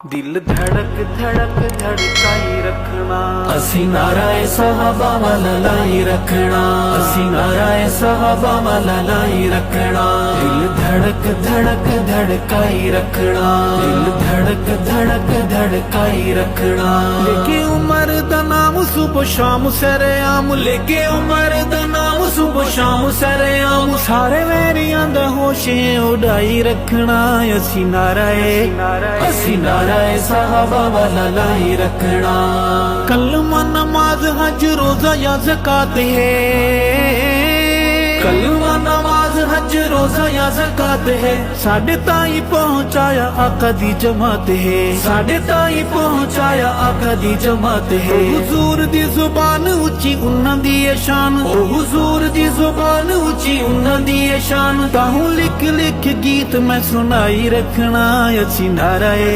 दिल धड़क धड़क धड़काई रखना, असी नाराए साहबा वाला लाई रखना, असी नाराए साहबा वाला लाई रखना। दिल धड़क धड़क धड़काई रखना, दिल धड़क धड़क धड़काई रखना। लेके उमर दा नाम सुबह शाम सरेआम, लेके उमर दा नाम सुबह शाम सरेआम। सारे वैरियां दा होशे उड़ाई रखना, असी नाराए नाराए साहबा वाला लाई रखना। कलमा नमाज हज रोजा या ज़कात है, कलमा नमाज हज रोजा या ज़कात है। साढ़े ताई पहुंचाया आका दी जमात है, साढ़े ताई पहुंचाया आका दी जमात है। हुजूर दी जुबान उची उन्हां दी ए शान, ओ हुजूर दी जुबान उची उन्हां दी ए शान। ताहूं लिख लिख गीत मैं सुनाई रखना, असी नाराए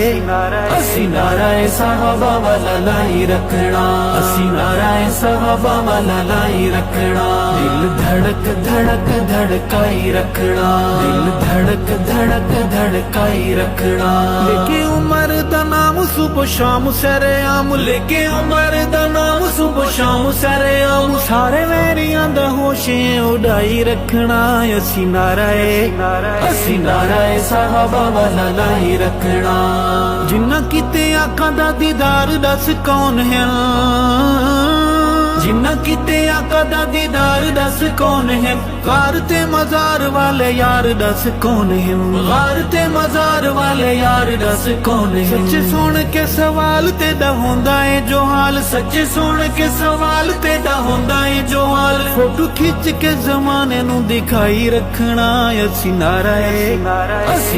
साहबा वाला लाई रखना, असी नाराए साहबा वाला लाई रखना। दिल धड़क धड़क धड़काई रखना, दिल धड़क धड़क धड़काई रखना। लेके उमर दा नाम सुबह शाम सरेआम, लेके उमर दा नाम सुबह शाम सरेआम। सारे वैरियां दा होशे उड़ाई रखना, असी नाराए साहबा वाला लाई रखना। जिन्ना किते आका दा दीदार दस कौन है, जिन्ना किते आका दा दीदार दस कौन है। गार ते मजार वाले यार दस कौन है, गार ते मजार वाले यार दस कौन है। सच सुन के सवाल तेरा होंदा है जो हाल, सच सुन के सवाल तेरा होंदा है जो हाल। फोटो खिंच के जमाने नू दिखाई रखना, असी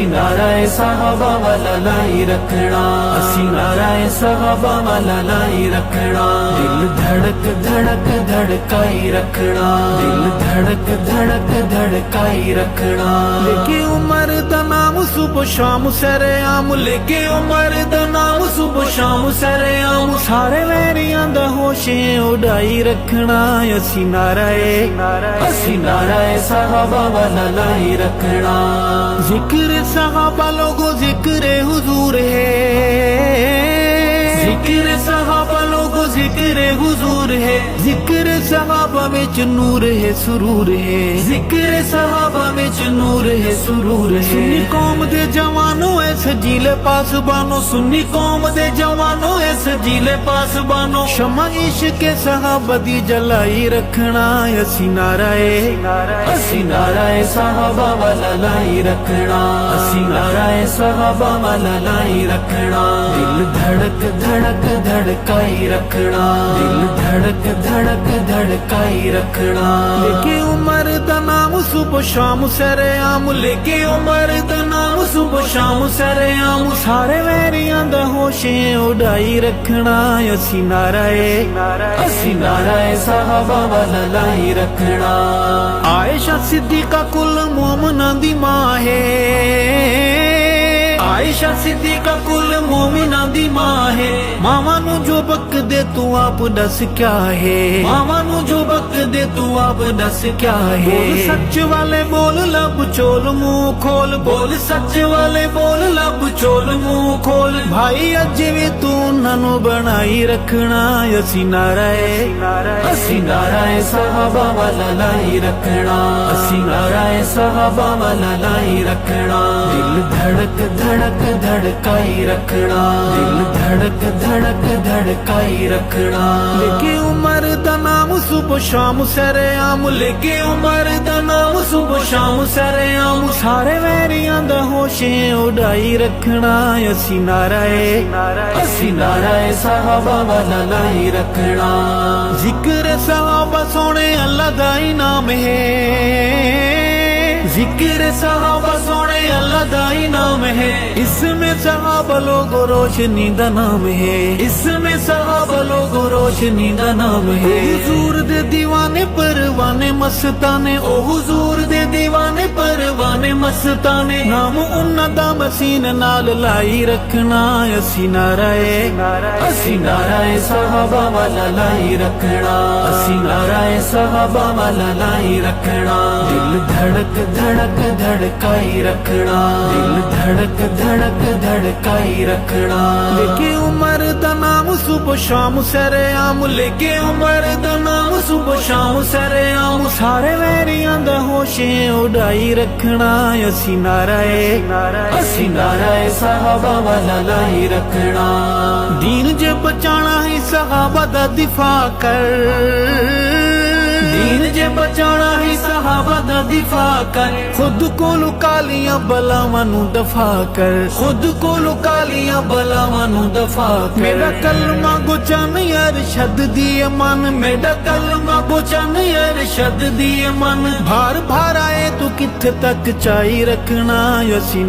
नाराए साहबा वाला लाई रखना, असी नाराए साहबा वाला लाई रखना। दिल धड़क धड़क धड़काई रखना, दिल धड़क धड़क धड़काई रखना। लेके उमर दा नाम सुबह शाम सरेआम, लेके उमर दा नाम सुबह शाम सरेआम। सारे वैरियां दा होशे उड़ाई रखना, असी नाराए साहबा वाला लाई रखना। जिक्र सहाबा लोगो जिक्र हुजूर है, जिक्र सहाबा लोगो जिक्र हुजूर है। जिक्र सहाबा विच नूर है सुरूर है, जिक्र सहाबा विच नूर है सुरूर है। सुन्नी कौम दे जवानों ऐ सजीले पास बानो, सुन्नी कौम दे जवानों ऐ सजीले पास बानो। शमा इश्क के सहाबा दी जलाई रखना, असी नाराए साहबा वाला लाई रखना, असी नाराए साहबा वाला लाई रखना। दिल धड़क धड़क धड़काई रखना, दिल धड़क धड़क धड़काई रखना। लेके उमर दा नाम सुबह शाम सरेआम, लेके उमर दा नाम सुबह शाम सरेआम। सारे वैरियां दा होशे उड़ाई रखना, असी नाराए साहबा वाला लाई रखना। आयशा सिद्दीका कुल मोमना दी मां है, आयशा सिद्दीका कुल मोमिना दी मां है। मामा नू जो बक दे तू आप दस क्या है, मामा नू जो बक दे तू आप दस क्या है। बोल सच वाले बोल लब चोल मुंह खोल, बोल सच वाले बोल लब चोल मुंह खोल। भाई अज भी तू ननू बनाई रखना, असी नाराए साहबा वाला लाई रखना, असी नाराए साहबा वाला लाई रखना। दिल धड़क धड़क धड़काई रखना, दिल धड़क धड़क धड़काई रखना। लेके उमर दा नाम सुबह शाम सरेआम, लेके उमर दा नाम सुबह शाम सरेआम। सारे वैरियां दा होशे उड़ाई रखना, असी नाराए साहबा वाला लाई रखना। जिक्र सहाबा सोने अल्लाह दा इनाम है, जिक्र सहाबा सोने अल्लाह दा इनाम है। इसमें सहाबा लोगो रोशनी दा नाम है, इसमें सहाबा लोगो रोशनी दा नाम है। हुजूर दे दीवाने परवाने मस्ताने, ओ हुजूर दे दीवाने دیਵਾਨੇ ਪਰਵਾਨੇ ਮਸਤਾਨੇ ਨਾਮ ਉਹਨਾਂ ਦਾ ਮਸੀਨ ਨਾਲ ਲਾਈ ਰੱਖਣਾ ਅਸੀਂ ਨਾਰਾਏ ਸਹਾਬਾ ਵਾਲਾ ਲਾਈ ਰੱਖਣਾ ਅਸੀਂ ਨਾਰਾਏ ਸਹਾਬਾ ਵਾਲਾ ਲਾਈ ਰੱਖਣਾ ਦਿਲ ਧੜਕ ਧੜਕ ਧੜਕਾਈ ਰੱਖਣਾ ਦਿਲ ਧੜਕ ਧੜਕ ਧੜਕਾਈ ਰੱਖਣਾ लेके उमर दा नाम सुबह शाम सरेआम लेके उमर दा नाम सुबह शाम सरेआम सारे वैरियां दा होशे उड़ाई रखना असी नाराए सहाबा वाला लाई रखना दीन जे बचाना ही सहाबा दा दिफा कर दीन जे बचाना ही सहाबा दा दिफा कर खुद को लुका लिया बलावां नू दफा कर खुद को लुका लिया बलावां नू दफा कर मेरा कलमा गुचन अरशद दी मन मेरा कलमा गुचन अरशद दी मन भार भार आए तू किथे तक चाई रखना असी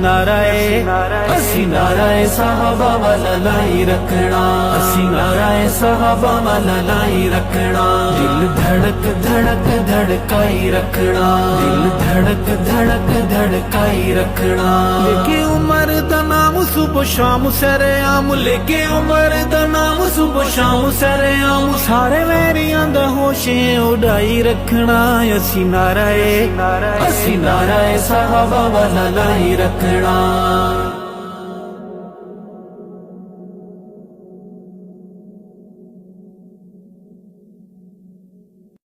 नाराए सहाबा वाला लाई रखना असी नाराए सहाबा वाला लाई रखना दिल धड़क धड़क धड़काई रखना दिल धड़क धड़क धड़काई रखना लेके उमर दा नाम सुबह शाम सरेआम लेके उमर दा नाम सुबह शाम सरेआम सारे वैरियां दा होशे उड़ाई रखना असी नाराए सहाबा वाला लाई रखना।